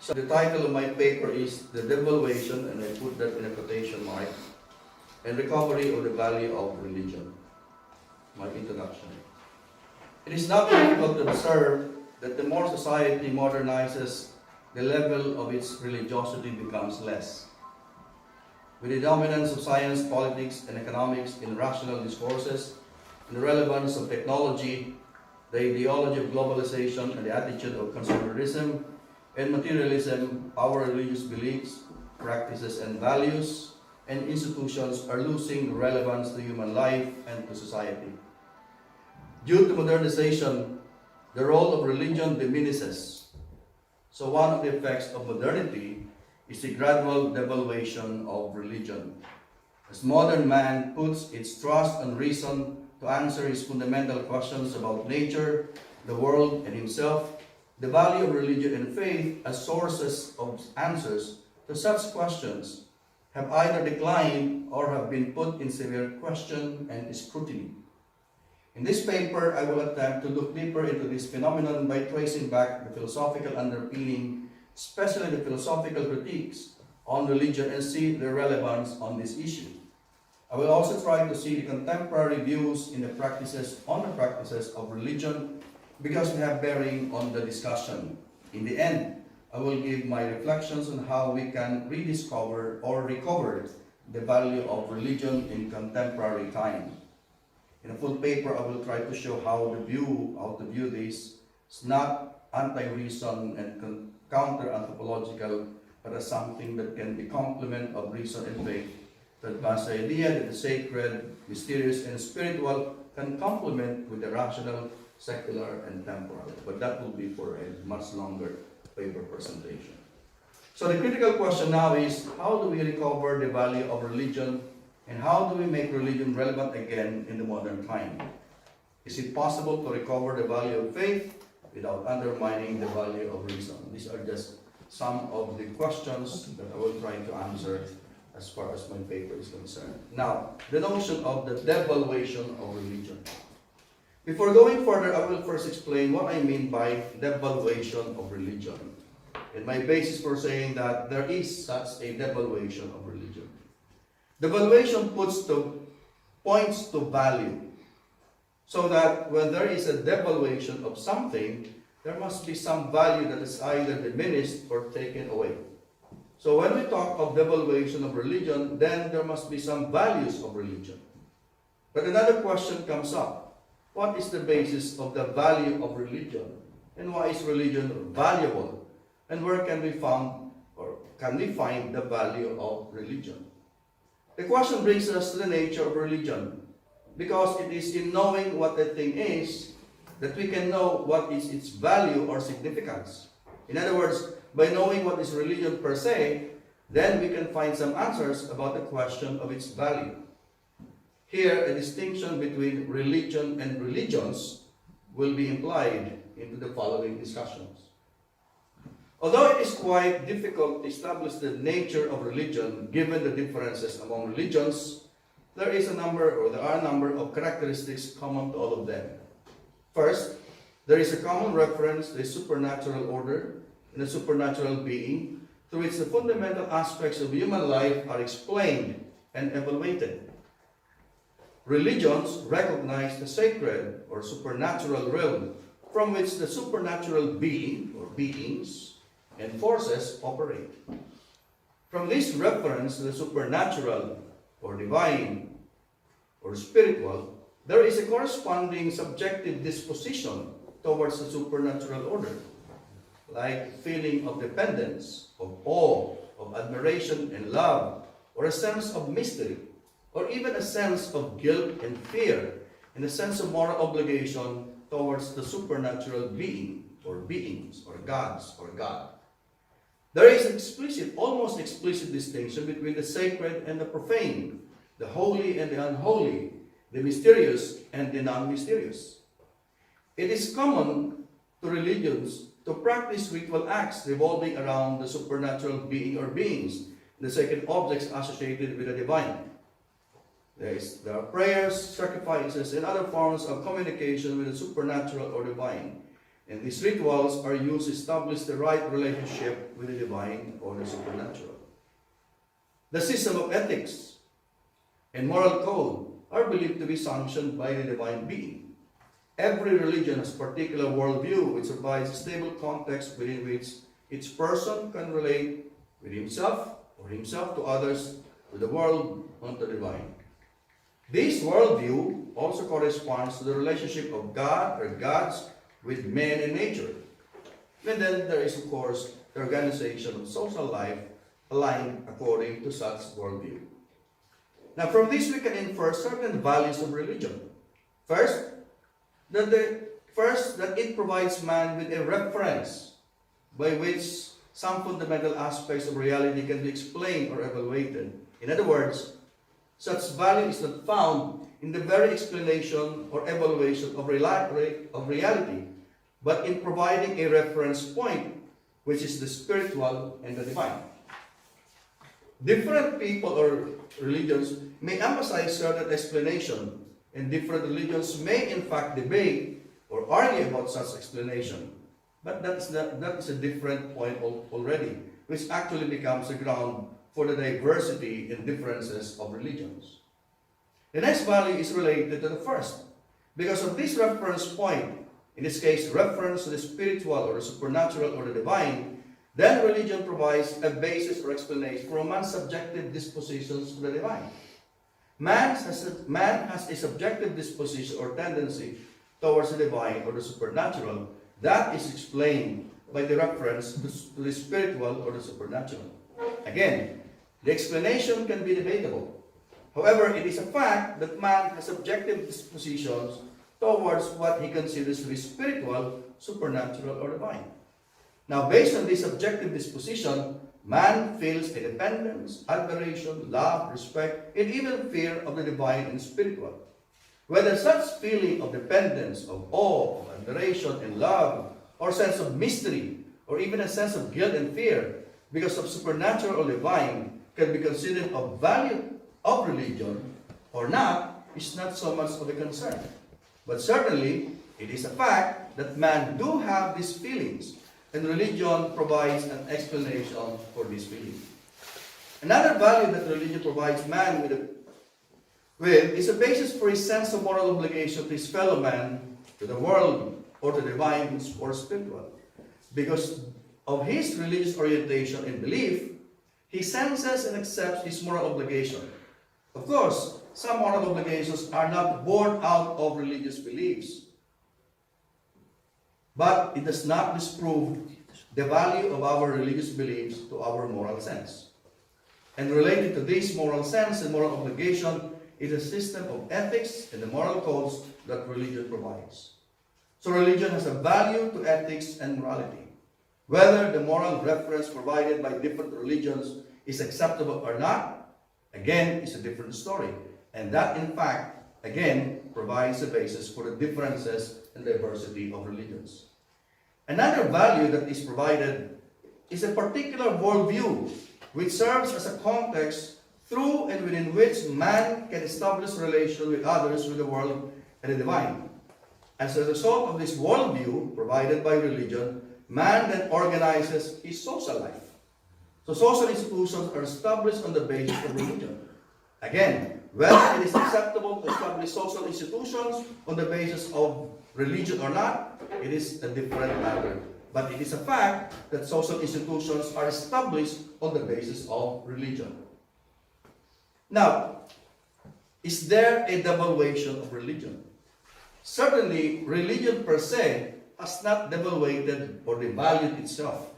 So the title of my paper is The Devaluation, and I put that in a quotation mark, and Recovery of the Value of Religion. My introduction. It is not difficult to observe that the more society modernizes, the level of its religiosity becomes less. With the dominance of science, politics, and economics in rational discourses, and the relevance of technology, the ideology of globalization, and the attitude of consumerism and materialism, our religious beliefs, practices, and values and institutions are losing relevance to human life and to society. Due to modernization, the role of religion diminishes. So one of the effects of modernity is the gradual devaluation of religion. As modern man puts its trust on reason to answer his fundamental questions about nature, the world, and himself, the value of religion and faith as sources of answers to such questions have either declined or have been put in severe question and scrutiny. In this paper, I will attempt to look deeper into this phenomenon by tracing back the philosophical underpinning, especially the philosophical critiques on religion, and see their relevance on this issue. I will also try to see the contemporary views on the practices of religion, because they have bearing on the discussion. In the end, I will give my reflections on how we can rediscover or recover the value of religion in contemporary time. In a full paper, I will try to show how to view this as not anti-reason and counter-anthropological, but as something that can be complement of reason and faith, to advance the idea that the sacred, mysterious, and spiritual can complement with the rational, secular, and temporal. But that will be for a much longer paper presentation. So the critical question now is, how do we recover the value of religion, and how do we make religion relevant again in the modern time? Is it possible to recover the value of faith without undermining the value of reason? These are just some of the questions that I will try to answer as far as my paper is concerned. Now, the notion of the devaluation of religion. Before going further, I will first explain what I mean by devaluation of religion, and my basis for saying that there is such a devaluation of religion. Devaluation points to value, so that when there is a devaluation of something, there must be some value that is either diminished or taken away. So when we talk of devaluation of religion, then there must be some values of religion. But another question comes up. What is the basis of the value of religion? And why is religion valuable? And where can we find the value of religion? The question brings us to the nature of religion, because it is in knowing what a thing is that we can know what is its value or significance. In other words, by knowing what is religion per se, then we can find some answers about the question of its value. Here, a distinction between religion and religions will be implied into the following discussions. Although it is quite difficult to establish the nature of religion given the differences among religions, there are a number of characteristics common to all of them. First, there is a common reference to a supernatural order and a supernatural being through which the fundamental aspects of human life are explained and evaluated. Religions recognize the sacred or supernatural realm from which the supernatural being or beings and forces operate. From this reference to the supernatural or divine or spiritual, there is a corresponding subjective disposition towards the supernatural order, like feeling of dependence, of awe, of admiration and love, or a sense of mystery, or even a sense of guilt and fear, and a sense of moral obligation towards the supernatural being, or beings, or gods, or God. There is almost explicit distinction between the sacred and the profane, the holy and the unholy, the mysterious and the non-mysterious. It is common to religions to practice ritual acts revolving around the supernatural being or beings, the sacred objects associated with the divine. There are prayers, sacrifices, and other forms of communication with the supernatural or divine. And these rituals are used to establish the right relationship with the divine or the supernatural. The system of ethics and moral code are believed to be sanctioned by the divine being. Every religion has a particular worldview which provides a stable context within which each person can relate with himself or himself to others, to the world, and to the divine. This worldview also corresponds to the relationship of God or gods with man and nature. And then there is, of course, the organization of social life aligned according to such worldview. Now, from this we can infer certain values of religion. First, that it provides man with a reference by which some fundamental aspects of reality can be explained or evaluated. In other words, such value is not found in the very explanation or evaluation of reality, but in providing a reference point, which is the spiritual and the divine. Different people or religions may emphasize certain explanation, and different religions may in fact debate or argue about such explanation. But that is a different point already, which actually becomes the ground for the diversity and differences of religions. The next value is related to the first. Because of this reference point, in this case reference to the spiritual or the supernatural or the divine, then religion provides a basis or explanation for man's subjective dispositions to the divine. Man has a subjective disposition or tendency towards the divine or the supernatural that is explained by the reference to the spiritual or the supernatural. Again, the explanation can be debatable. However, it is a fact that man has subjective dispositions towards what he considers to be spiritual, supernatural, or divine. Now, based on this subjective disposition, man feels a dependence, admiration, love, respect, and even fear of the divine and spiritual. Whether such feeling of dependence, of awe, of admiration and love, or sense of mystery, or even a sense of guilt and fear because of supernatural or divine can be considered of value of religion or not is not so much of a concern. But certainly, it is a fact that man do have these feelings, and religion provides an explanation for these feelings. Another value that religion provides man with is a basis for his sense of moral obligation to his fellow man, to the world, or to the divine or spiritual. Because of his religious orientation and belief, he senses and accepts his moral obligation. Of course, some moral obligations are not born out of religious beliefs, but it does not disprove the value of our religious beliefs to our moral sense. And related to this moral sense and moral obligation is a system of ethics and the moral codes that religion provides. So religion has a value to ethics and morality. Whether the moral reference provided by different religions is acceptable or not, again, is a different story. And that, in fact, again, provides a basis for the differences and diversity of religions. Another value that is provided is a particular worldview which serves as a context through and within which man can establish relation with others, with the world, and the divine. As a result of this worldview provided by religion, man then organizes his social life. So social institutions are established on the basis of religion. Again, whether it is acceptable to establish social institutions on the basis of religion or not, it is a different matter. But it is a fact that social institutions are established on the basis of religion. Now, is there a devaluation of religion? Certainly, religion per se has not devaluated or devalued itself.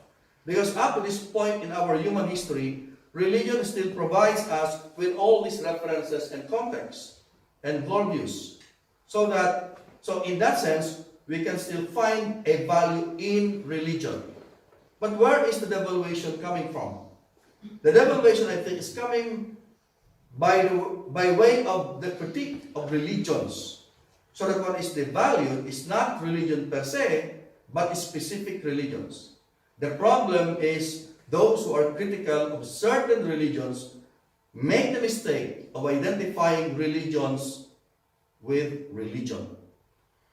Because up to this point in our human history, religion still provides us with all these references and contexts and worldviews. So in that sense, we can still find a value in religion. But where is the devaluation coming from? The devaluation, I think, is coming by way of the critique of religions. So that what is devalued is not religion per se, but specific religions. The problem is those who are critical of certain religions make the mistake of identifying religions with religion.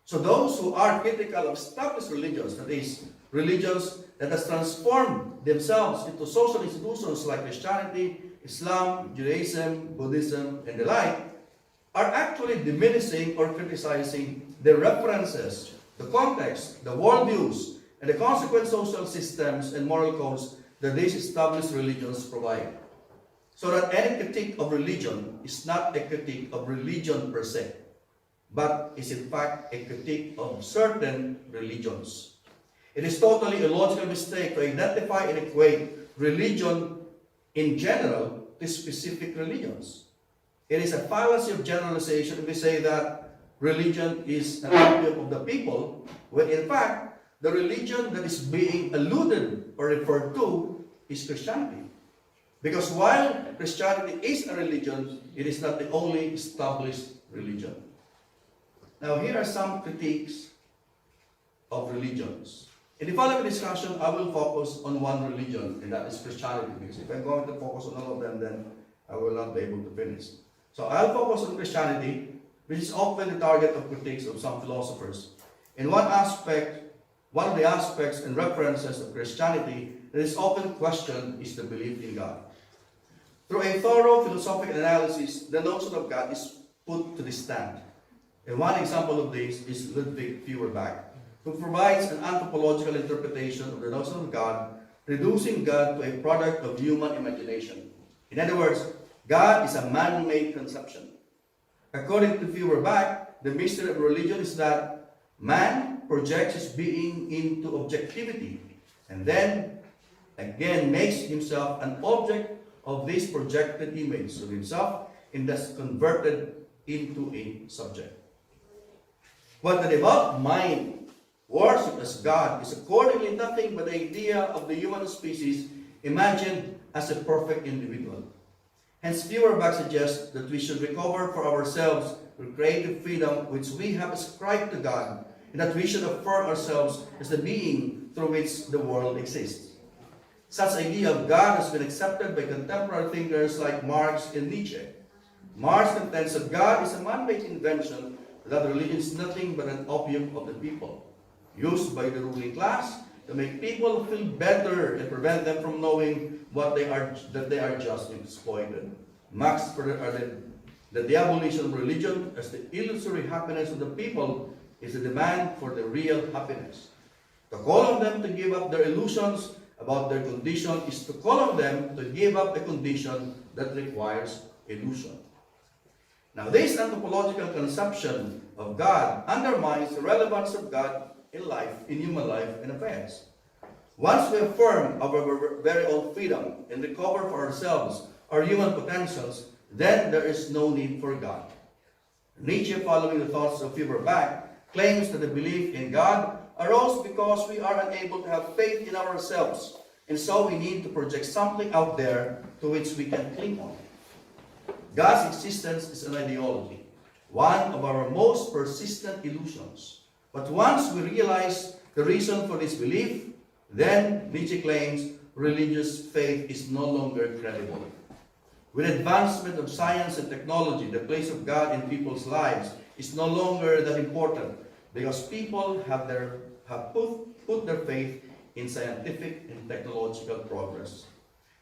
So those who are critical of established religions, that is, religions that has transformed themselves into social institutions like Christianity, Islam, Judaism, Buddhism, and the like, are actually diminishing or criticizing the references, the context, the worldviews, and the consequent social systems and moral codes that these established religions provide. So that any critique of religion is not a critique of religion per se, but is in fact a critique of certain religions. It is totally a logical mistake to identify and equate religion in general to specific religions. It is a fallacy of generalization if we say that religion is an opium of the people, when in fact, the religion that is being alluded or referred to is Christianity. Because while Christianity is a religion, it is not the only established religion. Now, here are some critiques of religions. In the following discussion, I will focus on one religion, and that is Christianity. Because if I'm going to focus on all of them, then I will not be able to finish. So I'll focus on Christianity, which is often the target of critiques of some philosophers. In one of the aspects and references of Christianity that is often questioned is the belief in God. Through a thorough philosophical analysis, the notion of God is put to the stand. And one example of this is Ludwig Feuerbach, who provides an anthropological interpretation of the notion of God, reducing God to a product of human imagination. In other words, God is a man-made conception. According to Feuerbach, the mystery of religion is that man projects his being into objectivity and then again makes himself an object of this projected image of himself and thus converted into a subject. What the devout mind worships as God is accordingly nothing but the idea of the human species imagined as a perfect individual. Hence, Feuerbach suggests that we should recover for ourselves the creative freedom which we have ascribed to God, and that we should affirm ourselves as the being through which the world exists. Such idea of God has been accepted by contemporary thinkers like Marx and Nietzsche. Marx contends that God is a man-made invention, that religion is nothing but an opium of the people, used by the ruling class to make people feel better and prevent them from knowing that they are just exploited. Marx further added that the abolition of religion as the illusory happiness of the people is a demand for the real happiness. To call on them to give up their illusions about their condition is to call on them to give up a condition that requires illusion. Now, this anthropological conception of God undermines the relevance of God in life, in human life and affairs. Once we affirm our very own freedom and recover for ourselves our human potentials, then there is no need for God. Nietzsche, following the thoughts of Feuerbach, claims that the belief in God arose because we are unable to have faith in ourselves, and so we need to project something out there to which we can cling on. God's existence is an ideology, one of our most persistent illusions. But once we realize the reason for this belief, then, Nietzsche claims, religious faith is no longer credible. With advancement of science and technology, the place of God in people's lives is no longer that important, because people have put their faith in scientific and technological progress.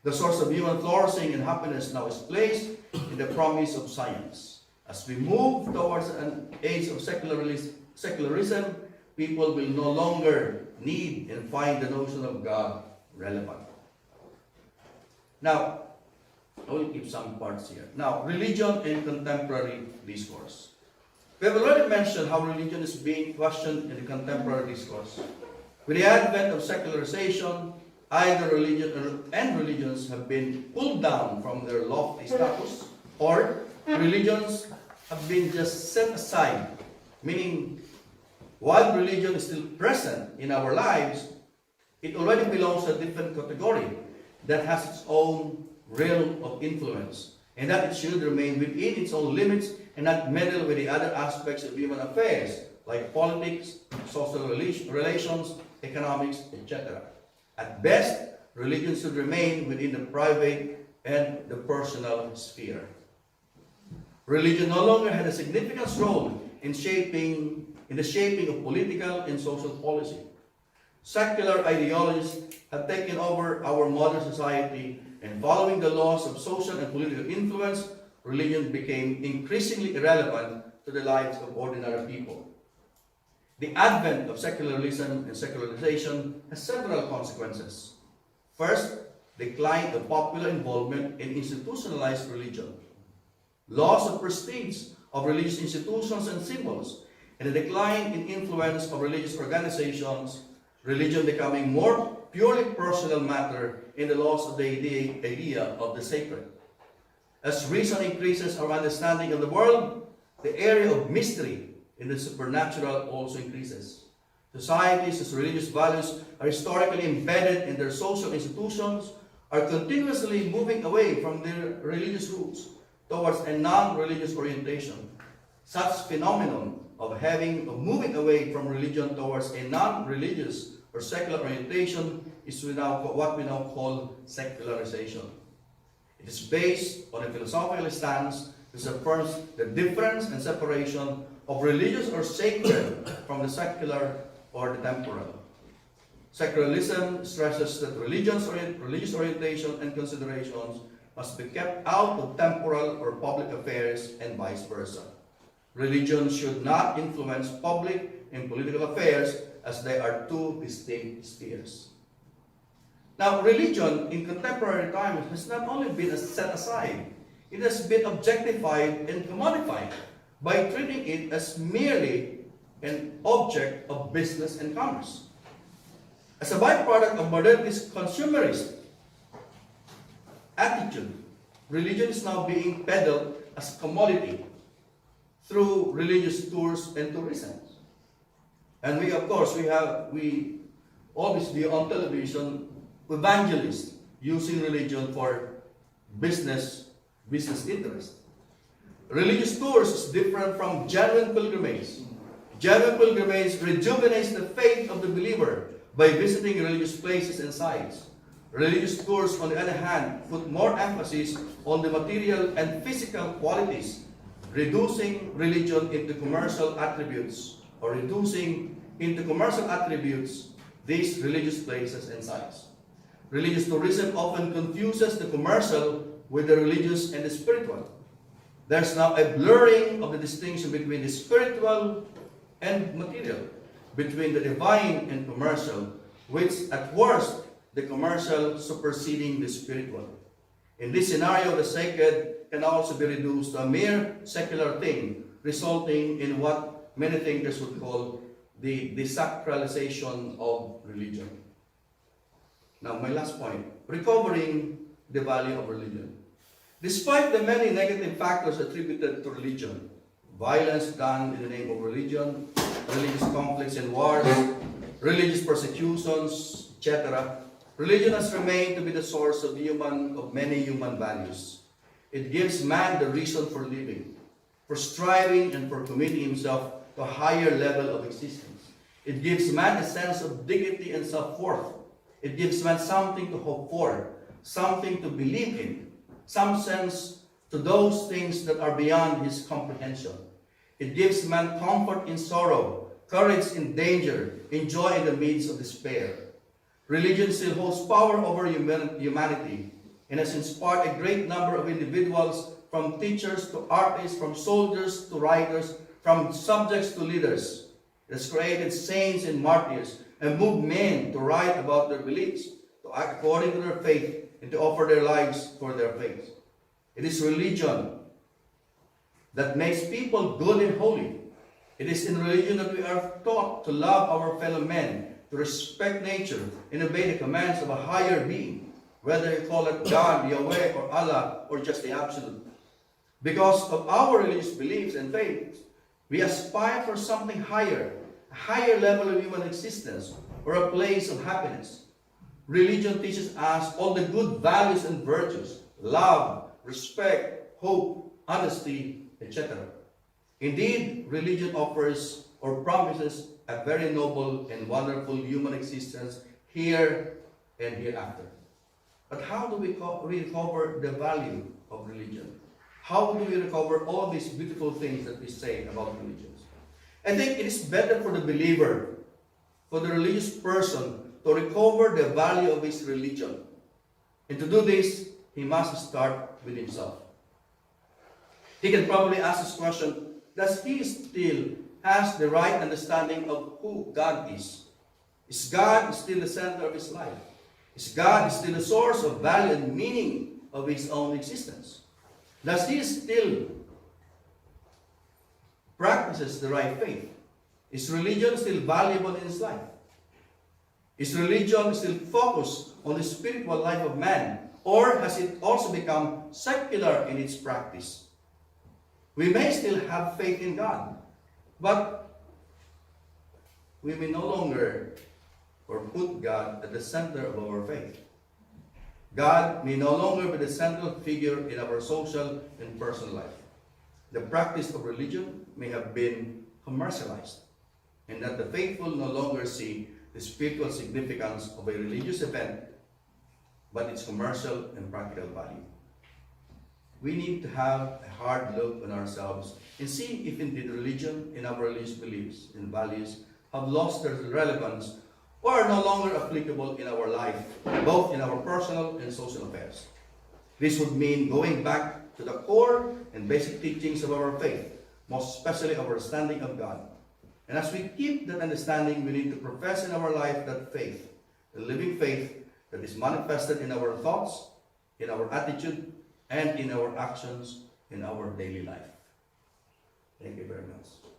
The source of human flourishing and happiness now is placed in the promise of science. As we move towards an age of secularism, people will no longer need and find the notion of God relevant. Now, I will keep some parts here. Now, religion and contemporary discourse. We have already mentioned how religion is being questioned in the contemporary discourse. With the advent of secularization, either religion and religions have been pulled down from their lofty status, or religions have been just set aside, meaning while religion is still present in our lives, it already belongs to a different category that has its own realm of influence, and that it should remain within its own limits and not meddle with the other aspects of human affairs, like politics, social relations, economics, etc. At best, religion should remain within the private and the personal sphere. Religion no longer had a significant role in the shaping of political and social policy. Secular ideologies have taken over our modern society, and following the laws of social and political influence, religion became increasingly irrelevant to the lives of ordinary people. The advent of secularism and secularization has several consequences. First, decline of popular involvement in institutionalized religion, loss of prestige of religious institutions and symbols, and a decline in influence of religious organizations, religion becoming more purely personal matter in the loss of the idea of the sacred. As reason increases our understanding of the world, the area of mystery in the supernatural also increases. Societies whose religious values are historically embedded in their social institutions are continuously moving away from their religious roots towards a non-religious orientation. Such phenomenon of moving away from religion towards a non-religious or secular orientation is what we now call secularization. It is based on a philosophical stance which affirms the difference and separation of religious or sacred from the secular or the temporal. Secularism stresses that religious orientation and considerations must be kept out of temporal or public affairs and vice versa. Religion should not influence public and political affairs as they are two distinct spheres. Now, religion in contemporary times has not only been set aside, it has been objectified and commodified by treating it as merely an object of business and commerce. As a byproduct of modernist consumerist attitude, religion is now being peddled as commodity through religious tours and tourism. And we always view on television evangelists using religion for business interest. Religious tours is different from genuine pilgrimage. Genuine pilgrimage rejuvenates the faith of the believer by visiting religious places and sites. Religious tours, on the other hand, put more emphasis on the material and physical qualities, reducing religion into commercial attributes, or reducing into commercial attributes these religious places and sites. Religious tourism often confuses the commercial with the religious and the spiritual. There's now a blurring of the distinction between the spiritual and material, between the divine and commercial, which at worst, the commercial superseding the spiritual. In this scenario, the sacred can also be reduced to a mere secular thing, resulting in what many thinkers would call the desacralization of religion. Now, my last point, recovering the value of religion. Despite the many negative factors attributed to religion, violence done in the name of religion, religious conflicts and wars, religious persecutions, etc., religion has remained to be the source of many human values. It gives man the reason for living, for striving, and for committing himself to a higher level of existence. It gives man a sense of dignity and self-worth. It gives man something to hope for, something to believe in, some sense to those things that are beyond his comprehension. It gives man comfort in sorrow, courage in danger, and joy in the midst of despair. Religion still holds power over humanity and has inspired a great number of individuals, from teachers to artists, from soldiers to writers, from subjects to leaders. It has created saints and martyrs and moved men to write about their beliefs, to act according to their faith, and to offer their lives for their faith. It is religion that makes people good and holy. It is in religion that we are taught to love our fellow men, to respect nature, and obey the commands of a higher being, whether you call it God, Yahweh, or Allah, or just the Absolute. Because of our religious beliefs and faiths, we aspire for something higher, a higher level of human existence, or a place of happiness. Religion teaches us all the good values and virtues, love, respect, hope, honesty, etc. Indeed, religion offers or promises a very noble and wonderful human existence here and hereafter. But how do we recover the value of religion? How do we recover all these beautiful things that we say about religions? I think it is better for the believer, for the religious person, to recover the value of his religion. And to do this, he must start with himself. He can probably ask this question, does he still has the right understanding of who God is? Is God still the center of his life? Is God still the source of value and meaning of his own existence? Does he still practices the right faith? Is religion still valuable in his life? Is religion still focused on the spiritual life of man? Or has it also become secular in its practice? We may still have faith in God, but we may no longer or put God at the center of our faith. God may no longer be the central figure in our social and personal life. The practice of religion may have been commercialized, and that the faithful no longer see the spiritual significance of a religious event, but its commercial and practical value. We need to have a hard look on ourselves and see if indeed religion and our religious beliefs and values have lost their relevance or are no longer applicable in our life, both in our personal and social affairs. This would mean going back to the core and basic teachings of our faith, most especially our understanding of God. And as we keep that understanding, we need to profess in our life that faith, the living faith that is manifested in our thoughts, in our attitude, and in our actions in our daily life. Thank you very much.